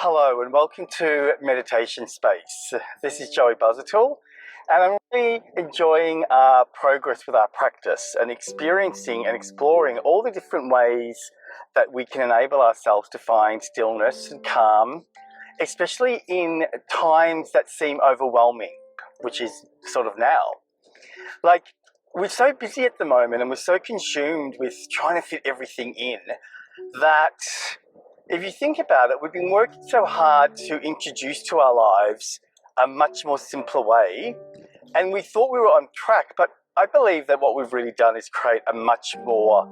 Hello and welcome to Meditation Space. This is Busuttil, and I'm really enjoying our progress with our practice and experiencing and exploring all the different ways that we can enable ourselves to find stillness and calm, especially in times that seem overwhelming, which is sort of now. Like, we're so busy at the moment and we're so consumed with trying to fit everything in that if you think about it, we've been working so hard to introduce to our lives a much more simpler way, and we thought we were on track, but I believe that what we've really done is create a much more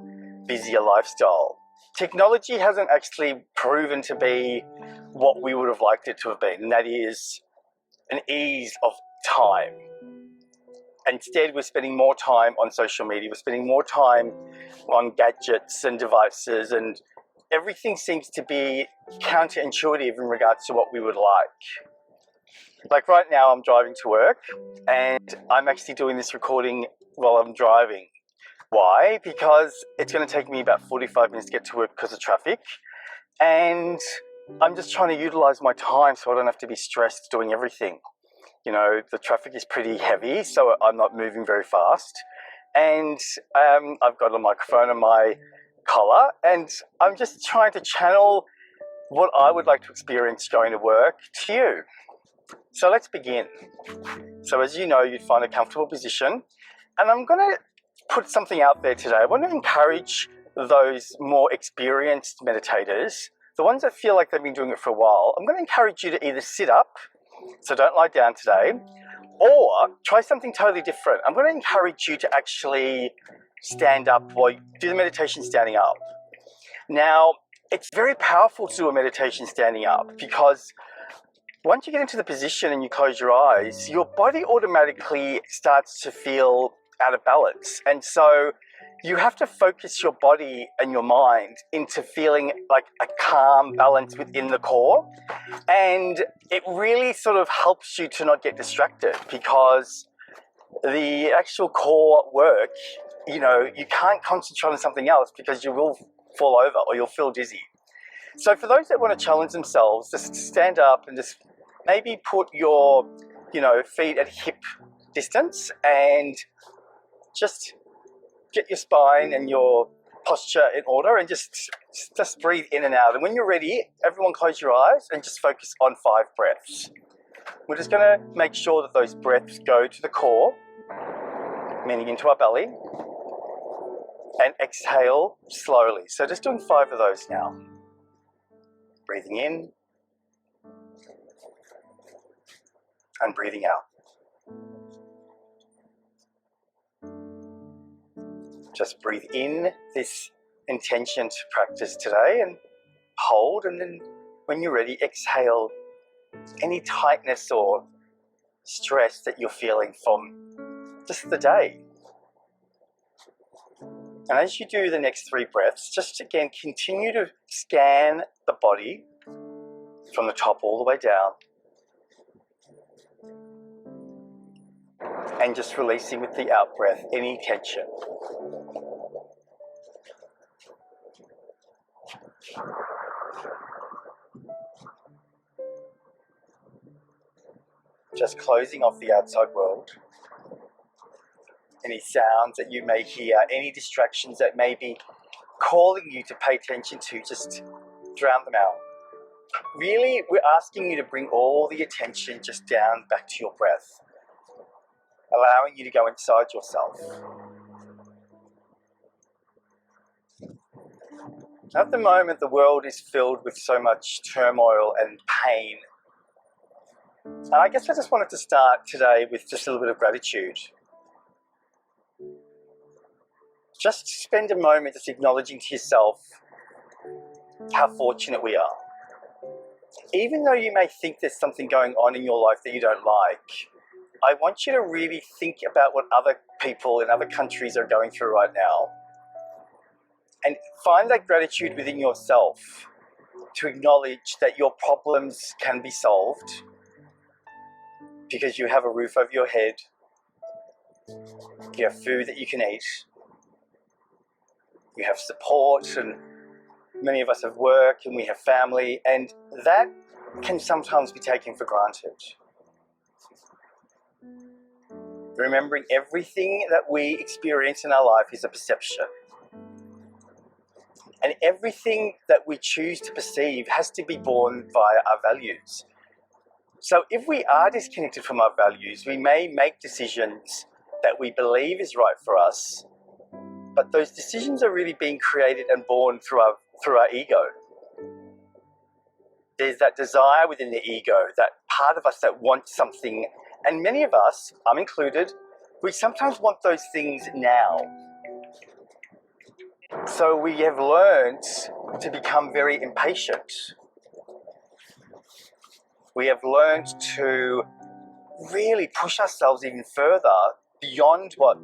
busier lifestyle. Technology hasn't actually proven to be what we would have liked it to have been, and that is an ease of time. Instead, we're spending more time on social media, we're spending more time on gadgets and devices, and everything seems to be counterintuitive in regards to what we would like. Like right now, I'm driving to work and I'm actually doing this recording while I'm driving. Why? Because it's going to take me about 45 minutes to get to work because of traffic, and I'm just trying to utilize my time so I don't have to be stressed doing everything. You know, the traffic is pretty heavy, so I'm not moving very fast, and I've got a microphone on my collar, and I'm just trying to channel what I would like to experience going to work to you. So let's begin. So as you know, you'd find a comfortable position, and I'm going to put something out there today. I want to encourage those more experienced meditators, the ones that feel like they've been doing it for a while. I'm going to encourage you to either sit up, so don't lie down today, or try something totally different. I'm going to encourage you to actually stand up while you do the meditation standing up. Now, it's very powerful to do a meditation standing up because once you get into the position and you close your eyes, your body automatically starts to feel out of balance. And so you have to focus your body and your mind into feeling like a calm balance within the core. And it really sort of helps you to not get distracted, because the actual core work, you know, you can't concentrate on something else because you will fall over or you'll feel dizzy. So for those that want to challenge themselves, just stand up and just maybe put your, feet at hip distance and just get your spine and your posture in order, and just breathe in and out. And when you're ready, everyone close your eyes and just focus on 5 breaths. We're just going to make sure that those breaths go to the core, meaning into our belly, and exhale slowly. So just doing 5 of those now. Breathing in and breathing out. Just breathe in this intention to practice today and hold, and then when you're ready, exhale any tightness or stress that you're feeling from just the day. And as you do the next 3 breaths, just again continue to scan the body from the top all the way down, and just releasing with the out breath any tension. Just closing off the outside world. Any sounds that you may hear, any distractions that may be calling you to pay attention to, just drown them out. Really, we're asking you to bring all the attention just down back to your breath, allowing you to go inside yourself. At the moment, the world is filled with so much turmoil and pain. And I guess I just wanted to start today with just a little bit of gratitude. Just spend a moment just acknowledging to yourself how fortunate we are. Even though you may think there's something going on in your life that you don't like, I want you to really think about what other people in other countries are going through right now. And find that gratitude within yourself to acknowledge that your problems can be solved because you have a roof over your head, you have food that you can eat, you have support, and many of us have work and we have family, and that can sometimes be taken for granted. Remembering everything that we experience in our life is a perception. And everything that we choose to perceive has to be born via our values. So if we are disconnected from our values, we may make decisions that we believe is right for us, but those decisions are really being created and born through our ego. There's that desire within the ego, that part of us that wants something, and many of us, I'm included, we sometimes want those things now. So we have learned to become very impatient. We have learned to really push ourselves even further beyond what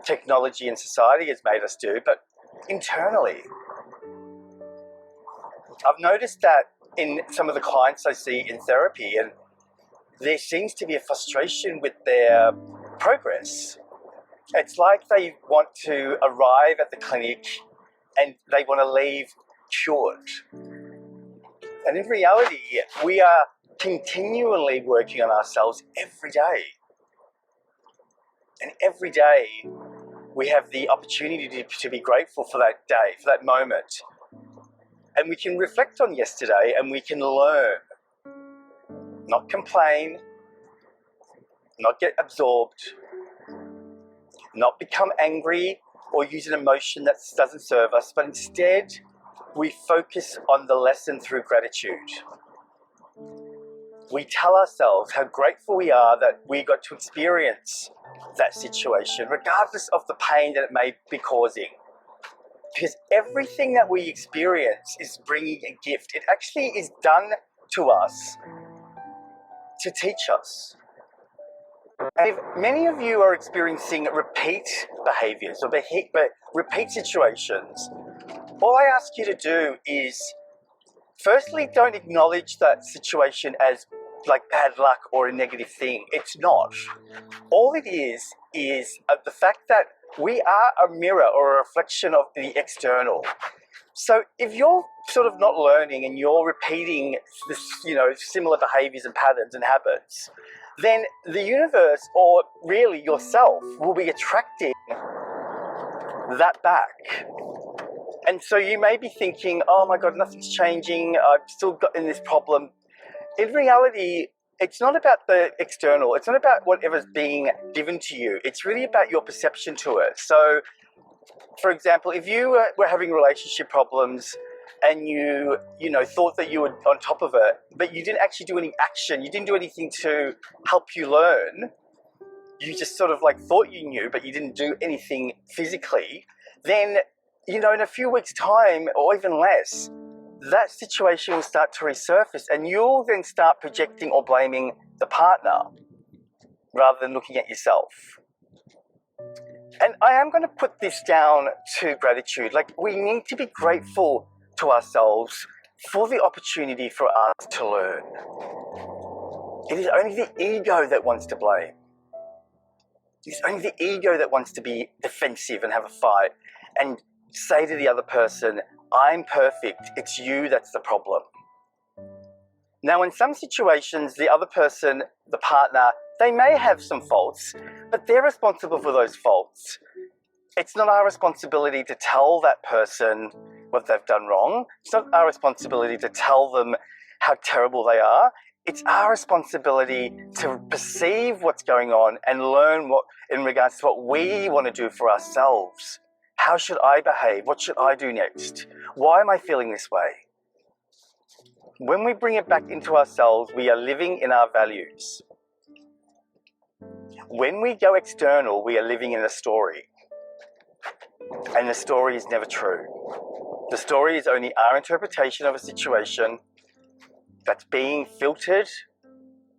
technology and society has made us do, but internally. I've noticed that in some of the clients I see in therapy, and there seems to be a frustration with their progress. It's like they want to arrive at the clinic and they want to leave cured. And in reality, we are continually working on ourselves every day. And every day we have the opportunity to be grateful for that day, for that moment. And we can reflect on yesterday and we can learn, not complain, not get absorbed, not become angry or use an emotion that doesn't serve us, but instead we focus on the lesson through gratitude. We tell ourselves how grateful we are that we got to experience that situation, regardless of the pain that it may be causing. Because everything that we experience is bringing a gift. It actually is done to us to teach us. And if many of you are experiencing repeat behaviors or repeat situations, all I ask you to do is, firstly, don't acknowledge that situation as like bad luck or a negative thing. It's not. All it is the fact that we are a mirror or a reflection of the external. So if you're sort of not learning and you're repeating this, similar behaviors and patterns and habits, then the universe, or really yourself, will be attracting that back. And so you may be thinking, oh my God, nothing's changing. I've still got in this problem. In reality, it's not about the external. It's not about whatever's being given to you. It's really about your perception to it. So, for example, if you were having relationship problems and you thought that you were on top of it, but you didn't actually do any action, you didn't do anything to help you learn, you just sort of like thought you knew, but you didn't do anything physically, then, in a few weeks' time or even less, that situation will start to resurface and you'll then start projecting or blaming the partner rather than looking at yourself. And I am going to put this down to gratitude. Like, we need to be grateful to ourselves for the opportunity for us to learn. It is only the ego that wants to blame. It's only the ego that wants to be defensive and have a fight and say to the other person, I'm perfect, it's you that's the problem. Now, in some situations, the other person, the partner, they may have some faults, but they're responsible for those faults. It's not our responsibility to tell that person what they've done wrong. It's not our responsibility to tell them how terrible they are. It's our responsibility to perceive what's going on and learn what in regards to what we want to do for ourselves. How should I behave? What should I do next? Why am I feeling this way? When we bring it back into ourselves, we are living in our values. When we go external, we are living in a story. And the story is never true. The story is only our interpretation of a situation that's being filtered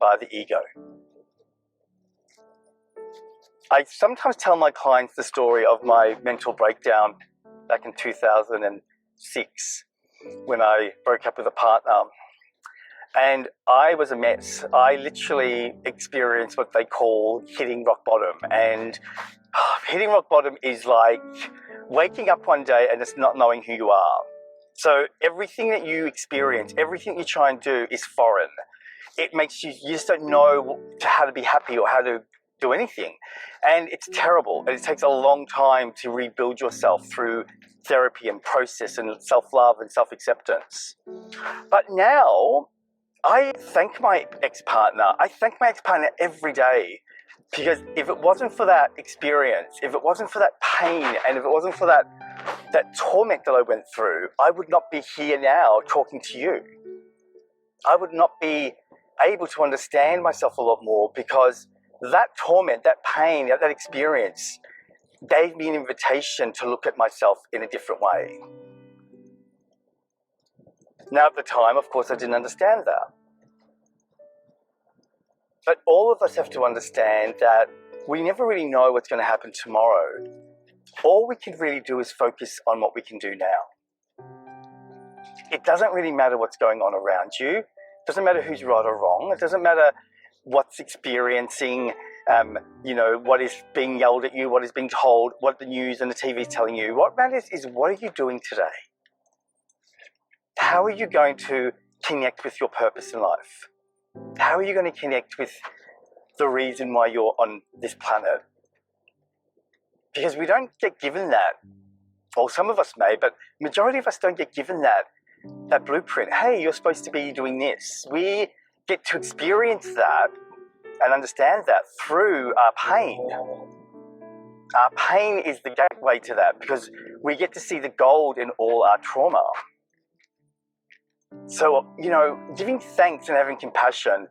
by the ego. I sometimes tell my clients the story of my mental breakdown back in 2006 when I broke up with a partner. And I was a mess. I literally experienced what they call hitting rock bottom. And hitting rock bottom is like waking up one day and just not knowing who you are. So everything that you experience, everything you try and do is foreign. It makes you just don't know how to be happy or how to do anything. And it's terrible. And it takes a long time to rebuild yourself through therapy and process and self-love and self-acceptance. But now I thank my ex-partner. I thank my ex-partner every day, because if it wasn't for that experience, if it wasn't for that pain, and if it wasn't for that torment that I went through, I would not be here now talking to you. I would not be able to understand myself a lot more, because that torment, that pain, that experience gave me an invitation to look at myself in a different way. Now, at the time, of course, I didn't understand that. But all of us have to understand that we never really know what's going to happen tomorrow. All we can really do is focus on what we can do now. It doesn't really matter what's going on around you. It doesn't matter who's right or wrong. It doesn't matter what's experiencing, what is being yelled at you, what is being told, what the news and the TV is telling you. What matters is, what are you doing today? How are you going to connect with your purpose in life? How are you going to connect with the reason why you're on this planet? Because we don't get given that. Well, some of us may, but majority of us don't get given that blueprint. Hey, you're supposed to be doing this. We get to experience that and understand that through our pain. Our pain is the gateway to that, because we get to see the gold in all our trauma. So, giving thanks and having compassion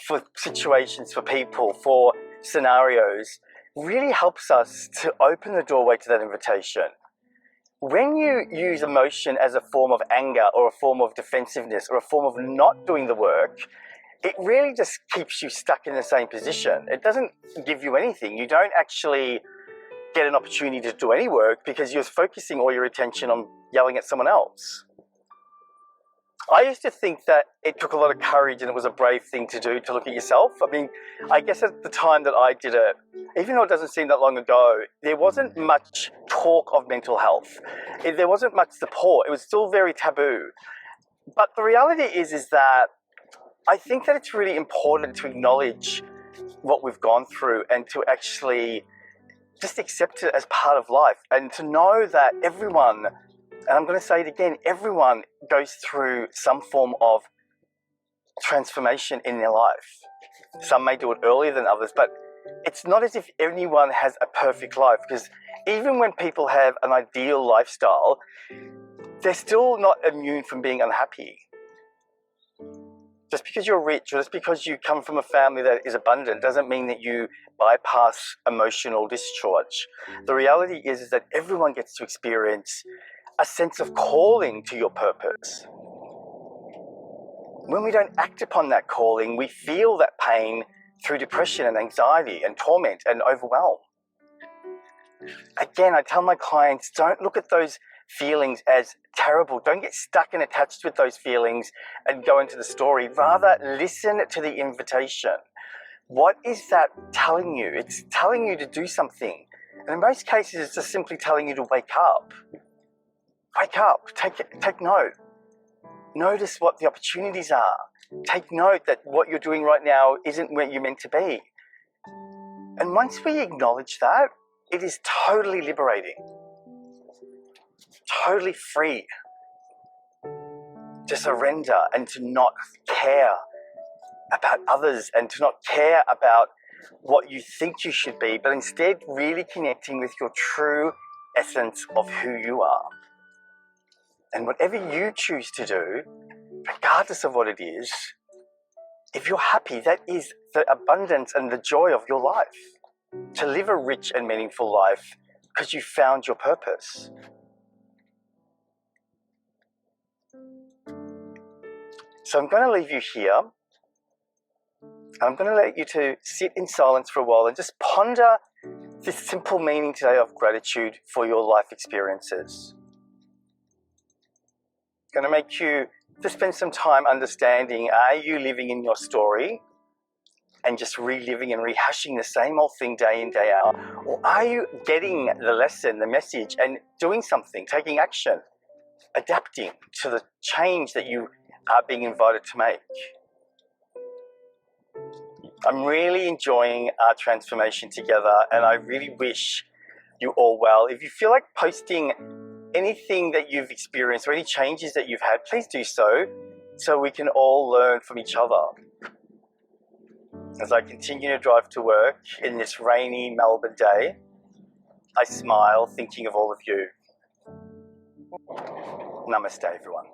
for situations, for people, for scenarios, really helps us to open the doorway to that invitation. When you use emotion as a form of anger or a form of defensiveness or a form of not doing the work, it really just keeps you stuck in the same position. It doesn't give you anything. You don't actually get an opportunity to do any work, because you're focusing all your attention on yelling at someone else. I used to think that it took a lot of courage and it was a brave thing to do, to look at yourself. I mean, I guess at the time that I did it, even though it doesn't seem that long ago, there wasn't much talk of mental health. There wasn't much support. It was still very taboo. But the reality is that I think that it's really important to acknowledge what we've gone through and to actually just accept it as part of life, and to know that everyone, and I'm going to say it again, everyone goes through some form of transformation in their life. Some may do it earlier than others, but it's not as if anyone has a perfect life, because even when people have an ideal lifestyle, they're still not immune from being unhappy. Just because you're rich, or just because you come from a family that is abundant, doesn't mean that you bypass emotional discharge. The reality is that everyone gets to experience a sense of calling to your purpose. When we don't act upon that calling, we feel that pain through depression and anxiety and torment and overwhelm. Again, I tell my clients, don't look at those feelings as terrible. Don't get stuck and attached with those feelings and go into the story. Rather, listen to the invitation. What is that telling you? It's telling you to do something. And in most cases, it's just simply telling you to wake up. Wake up, take note. Notice what the opportunities are. Take note that what you're doing right now isn't where you're meant to be. And once we acknowledge that, it is totally liberating. Totally free to surrender and to not care about others and to not care about what you think you should be, but instead really connecting with your true essence of who you are. And whatever you choose to do, regardless of what it is, if you're happy, that is the abundance and the joy of your life. To live a rich and meaningful life because you found your purpose. So I'm going to leave you here. I'm going to let you to sit in silence for a while and just ponder this simple meaning today of gratitude for your life experiences. I'm going to make you to spend some time understanding, are you living in your story and just reliving and rehashing the same old thing day in, day out? Or are you getting the lesson, the message, and doing something, taking action? adapting to the change that you are being invited to make. I'm really enjoying our transformation together, and I really wish you all well. If you feel like posting anything that you've experienced or any changes that you've had, please do so we can all learn from each other. As I continue to drive to work in this rainy Melbourne day, I smile thinking of all of you. Namaste, everyone.